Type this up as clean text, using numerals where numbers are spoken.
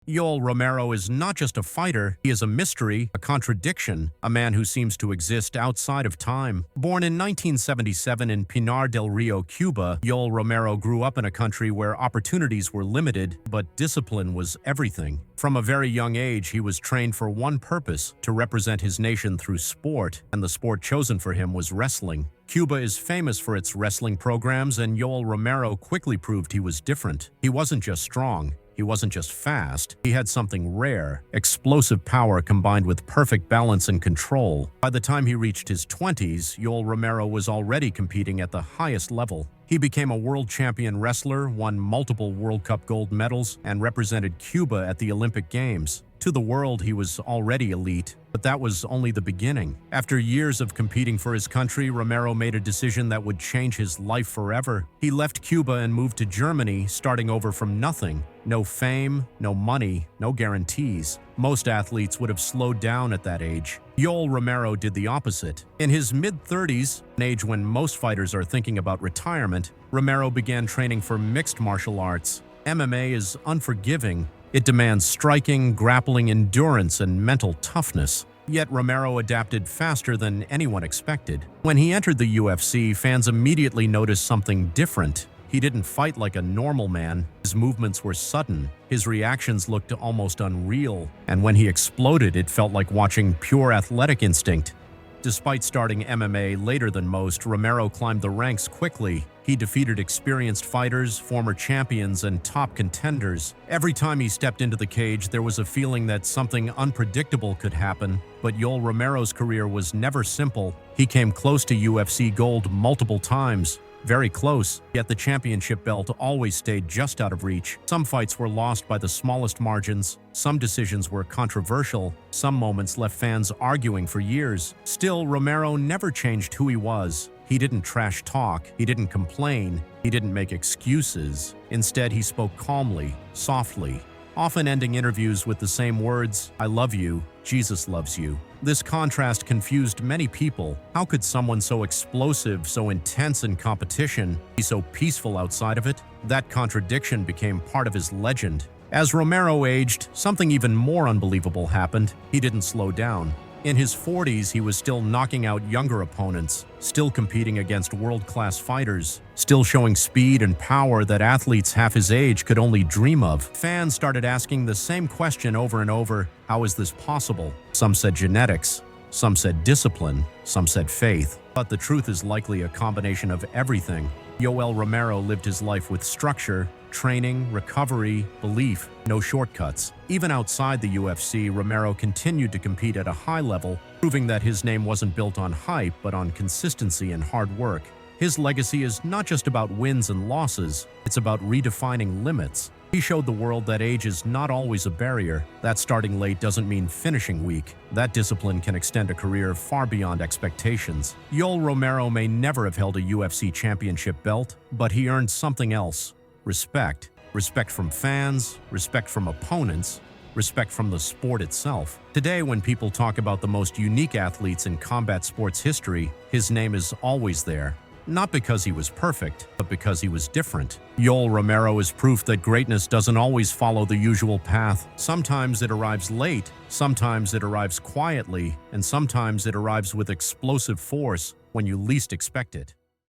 Yoel Romero is not just a fighter, he is a mystery, a contradiction, a man who seems to exist outside of time. Born in 1977 in Pinar del Rio, Cuba, Yoel Romero grew up in a country where opportunities were limited, but discipline was everything. From a very young age, he was trained for one purpose, to represent his nation through sport, and the sport chosen for him was wrestling. Cuba is famous for its wrestling programs, and Yoel Romero quickly proved he was different. He wasn't just strong. He wasn't just fast, he had something rare, explosive power combined with perfect balance and control. By the time he reached his 20s, Yoel Romero was already competing at the highest level. He became a world champion wrestler, won multiple World Cup gold medals, and represented Cuba at the Olympic Games. To the world, he was already elite, but that was only the beginning. After years of competing for his country, Romero made a decision that would change his life forever. He left Cuba and moved to Germany, starting over from nothing. No fame, no money, no guarantees. Most athletes would have slowed down at that age. Yoel Romero did the opposite. In his mid-30s, an age when most fighters are thinking about retirement, Romero began training for mixed martial arts. MMA is unforgiving. It demands striking, grappling, endurance, and mental toughness. Yet Romero adapted faster than anyone expected. When he entered the UFC, fans immediately noticed something different. He didn't fight like a normal man. His movements were sudden. His reactions looked almost unreal. And when he exploded, it felt like watching pure athletic instinct. Despite starting MMA later than most, Romero climbed the ranks quickly. He defeated experienced fighters, former champions, and top contenders. Every time he stepped into the cage, there was a feeling that something unpredictable could happen. But Yoel Romero's career was never simple. He came close to UFC gold multiple times. Very close, yet the championship belt always stayed just out of reach. Some fights were lost by the smallest margins, some decisions were controversial, some moments left fans arguing for years. Still, Romero never changed who he was. He didn't trash talk, he didn't complain, he didn't make excuses. Instead, he spoke calmly, softly, often ending interviews with the same words, "I love you, Jesus loves you." This contrast confused many people. How could someone so explosive, so intense in competition, be so peaceful outside of it? That contradiction became part of his legend. As Romero aged, something even more unbelievable happened. He didn't slow down. In his 40s, he was still knocking out younger opponents, still competing against world-class fighters, still showing speed and power that athletes half his age could only dream of. Fans started asking the same question over and over, how is this possible? Some said genetics, some said discipline, some said faith. But the truth is likely a combination of everything. Yoel Romero lived his life with structure, training, recovery, belief, no shortcuts. Even outside the UFC, Romero continued to compete at a high level, proving that his name wasn't built on hype but on consistency and hard work. His legacy is not just about wins and losses, it's about redefining limits. He showed the world that age is not always a barrier, that starting late doesn't mean finishing weak, that discipline can extend a career far beyond expectations. Yoel Romero may never have held a UFC championship belt, but he earned something else. Respect. Respect from fans, respect from opponents, respect from the sport itself. Today, when people talk about the most unique athletes in combat sports history, his name is always there. Not because he was perfect, but because he was different. Yoel Romero is proof that greatness doesn't always follow the usual path. Sometimes it arrives late, sometimes it arrives quietly, and sometimes it arrives with explosive force when you least expect it.